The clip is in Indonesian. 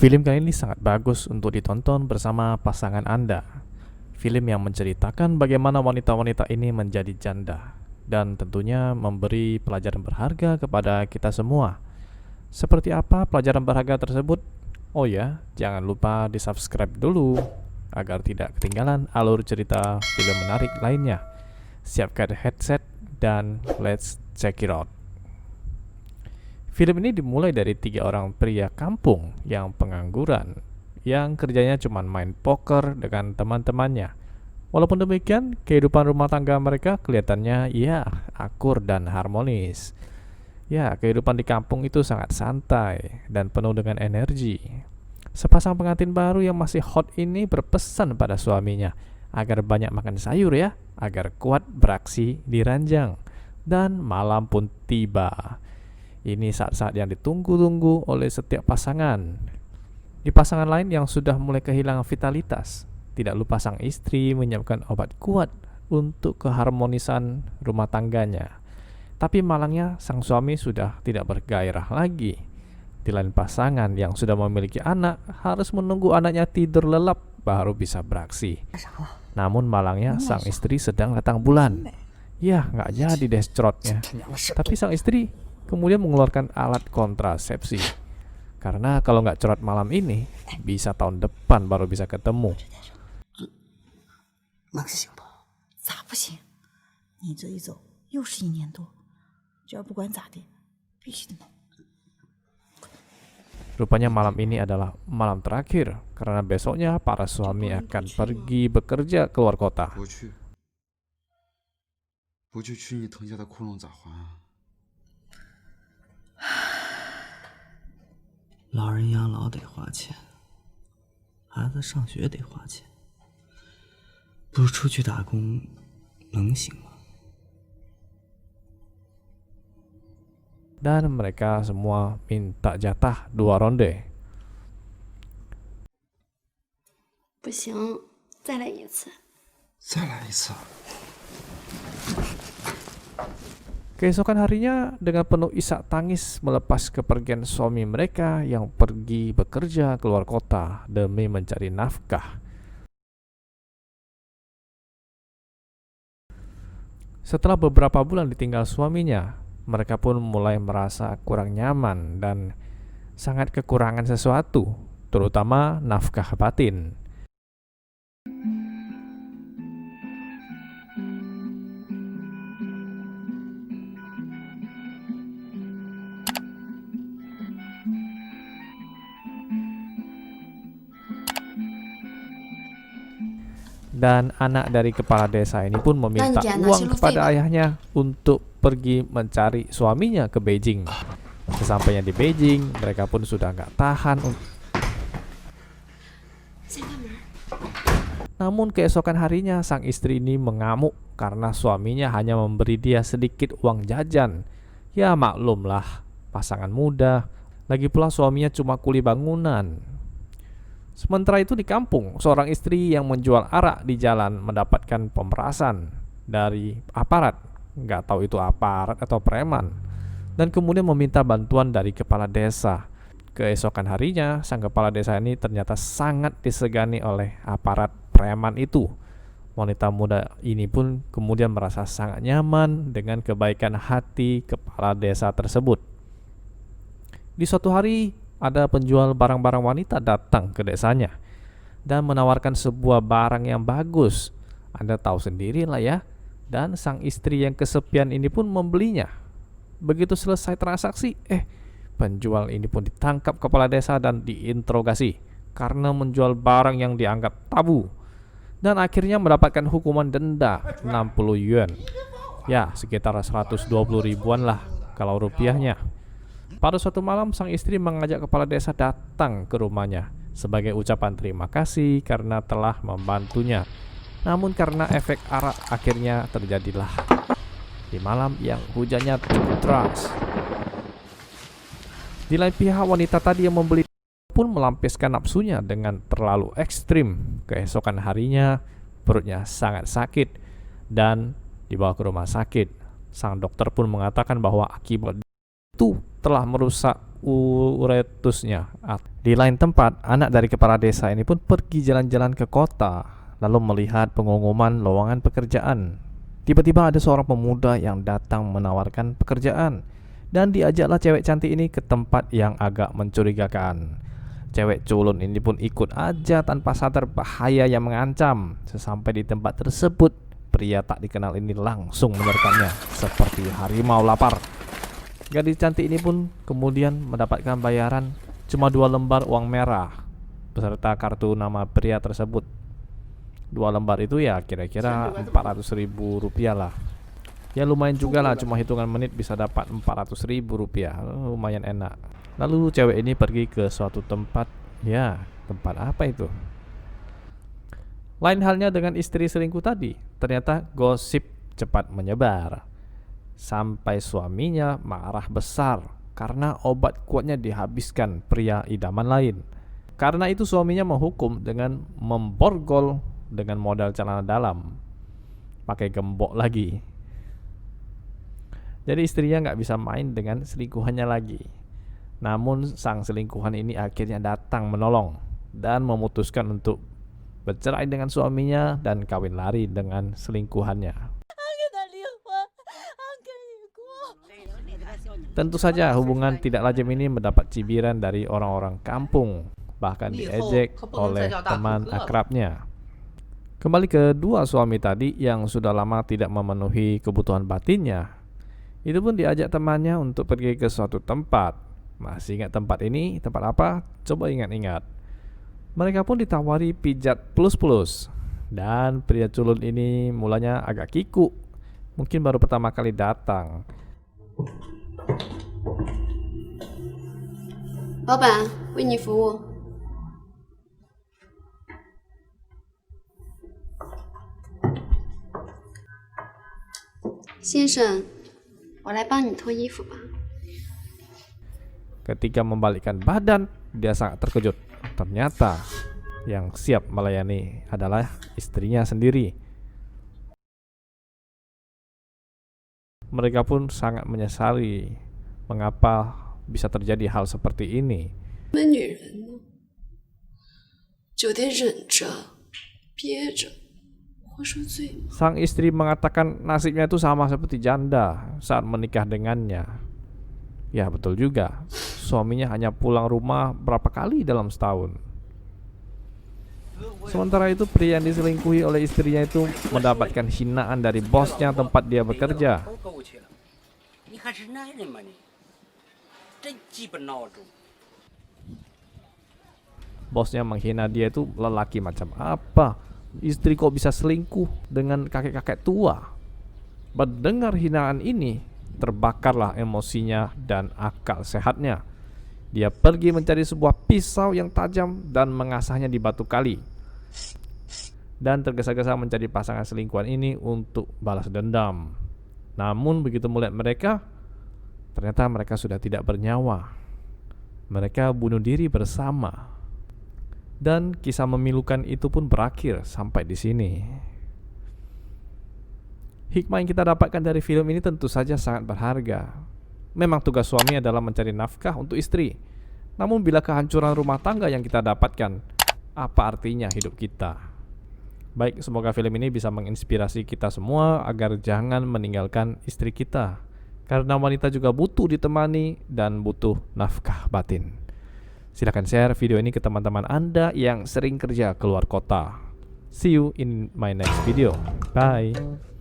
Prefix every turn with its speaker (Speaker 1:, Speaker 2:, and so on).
Speaker 1: Film kali ini sangat bagus untuk ditonton bersama pasangan Anda. Film yang menceritakan bagaimana wanita-wanita ini menjadi janda dan tentunya memberi pelajaran berharga kepada kita semua. Seperti apa pelajaran berharga tersebut? Oh ya, jangan lupa di-subscribe dulu agar tidak ketinggalan alur cerita film menarik lainnya. Siapkan headset dan let's check it out. Film ini dimulai dari 3 orang pria kampung yang pengangguran, yang kerjanya cuma main poker dengan teman-temannya. Walaupun demikian, kehidupan rumah tangga mereka kelihatannya ya akur dan harmonis. Ya, kehidupan di kampung itu sangat santai dan penuh dengan energi. Sepasang pengantin baru yang masih hot ini berpesan pada suaminya agar banyak makan sayur ya, agar kuat beraksi di ranjang. Dan malam pun tiba. Ini saat-saat yang ditunggu-tunggu oleh setiap pasangan. Di pasangan lain yang sudah mulai kehilangan vitalitas, tidak lupa sang istri menyiapkan obat kuat untuk keharmonisan rumah tangganya. Tapi malangnya sang suami sudah tidak bergairah lagi. Di lain pasangan yang sudah memiliki anak harus menunggu anaknya tidur lelap baru bisa beraksi. Namun malangnya sang istri sedang datang bulan. Ya, nggak jadi deh cerotnya. Tapi sang istri kemudian mengeluarkan alat kontrasepsi. Karena kalau nggak cerot malam ini, bisa tahun depan baru bisa ketemu.
Speaker 2: 能行不？咋不行？你这一走又是1年多，这不管咋的，必须得弄。
Speaker 1: Rupanya malam ini adalah malam terakhir, karena besoknya para suami akan pergi bekerja keluar kota.
Speaker 3: 不去取你腾下的窟窿咋还啊？
Speaker 4: 老人养老得花钱，孩子上学得花钱，不出去打工能行吗？
Speaker 1: Dan mereka semua minta jatah 2 ronde.
Speaker 5: 不行，再来一次。
Speaker 3: 再来一次。
Speaker 1: Keesokan harinya dengan penuh isak tangis melepas kepergian suami mereka yang pergi bekerja keluar kota demi mencari nafkah. Setelah beberapa bulan ditinggal suaminya, mereka pun mulai merasa kurang nyaman dan sangat kekurangan sesuatu, terutama nafkah batin. Dan anak dari kepala desa ini pun meminta uang kepada ayahnya untuk pergi mencari suaminya ke Beijing. Sesampainya di Beijing, mereka pun sudah nggak tahan. Namun keesokan harinya sang istri ini mengamuk karena suaminya hanya memberi dia sedikit uang jajan. Ya maklumlah, pasangan muda. Lagi pula suaminya cuma kuli bangunan. Sementara itu di kampung, seorang istri yang menjual arak di jalan mendapatkan pemerasan dari aparat. Nggak tahu itu aparat atau preman. Dan kemudian meminta bantuan dari kepala desa. Keesokan harinya, sang kepala desa ini ternyata sangat disegani oleh aparat preman itu. Wanita muda ini pun kemudian merasa sangat nyaman dengan kebaikan hati kepala desa tersebut. Di suatu hari, ada penjual barang-barang wanita datang ke desanya dan menawarkan sebuah barang yang bagus. Anda tahu sendiri lah ya. Dan sang istri yang kesepian ini pun membelinya. Begitu selesai transaksi, penjual ini pun ditangkap kepala desa dan diinterogasi karena menjual barang yang dianggap tabu. Dan akhirnya mendapatkan hukuman denda 60 yuan. Ya, sekitar 120 ribuan lah kalau rupiahnya. Pada suatu malam, sang istri mengajak kepala desa datang ke rumahnya sebagai ucapan terima kasih karena telah membantunya. Namun karena efek arak akhirnya terjadilah di malam yang hujannya cukup deras. Di lain pihak, wanita tadi yang membeli pun melampiaskan nafsunya dengan terlalu ekstrim. Keesokan harinya, perutnya sangat sakit dan dibawa ke rumah sakit. Sang dokter pun mengatakan bahwa akibat itu telah merusak uretusnya. Di lain tempat, anak dari kepala desa ini pun pergi jalan-jalan ke kota, lalu melihat pengumuman lowongan pekerjaan. Tiba-tiba ada seorang pemuda yang datang menawarkan pekerjaan, dan diajaklah cewek cantik ini ke tempat yang agak mencurigakan. Cewek culun ini pun ikut aja tanpa sadar bahaya yang mengancam. Sesampai di tempat tersebut, pria tak dikenal ini langsung menyergamnya seperti harimau lapar. Gadis cantik ini pun kemudian mendapatkan bayaran cuma 2 lembar uang merah beserta kartu nama pria tersebut. 2 lembar itu ya kira-kira 400.000 rupiah lah. Ya lumayan juga lah, cuma hitungan menit bisa dapat 400.000 rupiah. Lumayan enak. Lalu cewek ini pergi ke suatu tempat. Ya, tempat apa itu? Lain halnya dengan istri selingkuh tadi. Ternyata gosip cepat menyebar, sampai suaminya marah besar karena obat kuatnya dihabiskan pria idaman lain. Karena itu suaminya menghukum dengan memborgol dengan modal celana dalam, pakai gembok lagi. Jadi istrinya nggak bisa main dengan selingkuhannya lagi. Namun sang selingkuhan ini akhirnya datang menolong dan memutuskan untuk bercerai dengan suaminya dan kawin lari dengan selingkuhannya. Tentu saja hubungan tidak lazim ini mendapat cibiran dari orang-orang kampung, bahkan diejek oleh teman akrabnya. Kembali ke dua suami tadi yang sudah lama tidak memenuhi kebutuhan batinnya. Itu pun diajak temannya untuk pergi ke suatu tempat. Masih ingat tempat ini? Tempat apa? Coba ingat-ingat. Mereka pun ditawari pijat plus-plus. Dan pria culun ini mulanya agak kiku. Mungkin baru pertama kali datang.
Speaker 5: 老板，为你服务。先生，我来帮你脱衣服吧。
Speaker 1: Ketika membalikkan badan, dia sangat terkejut. Ternyata yang siap melayani adalah istrinya sendiri. Mereka pun sangat menyesali mengapa bisa terjadi hal seperti ini.
Speaker 6: 我们女人呢，就得忍着、憋着，活受罪。
Speaker 1: Sang istri mengatakan nasibnya itu sama seperti janda saat menikah dengannya. Ya betul juga, suaminya hanya pulang rumah berapa kali dalam setahun. Sementara itu pria yang diselingkuhi oleh istrinya itu mendapatkan hinaan dari bosnya tempat dia bekerja. Bosnya menghina dia itu lelaki macam apa? Istri kok bisa selingkuh dengan kakek-kakek tua? Mendengar hinaan ini, terbakarlah emosinya dan akal sehatnya. Dia pergi mencari sebuah pisau yang tajam dan mengasahnya di batu kali. Dan tergesa-gesa mencari pasangan selingkuhan ini untuk balas dendam. Namun begitu melihat mereka, ternyata mereka sudah tidak bernyawa. Mereka bunuh diri bersama. Dan kisah memilukan itu pun berakhir sampai di sini. Hikmah yang kita dapatkan dari film ini tentu saja sangat berharga. Memang tugas suami adalah mencari nafkah untuk istri. Namun bila kehancuran rumah tangga yang kita dapatkan, apa artinya hidup kita? Baik, semoga film ini bisa menginspirasi kita semua agar jangan meninggalkan istri kita. Karena wanita juga butuh ditemani dan butuh nafkah batin. Silakan share video ini ke teman-teman Anda yang sering kerja keluar kota. See you in my next video. Bye.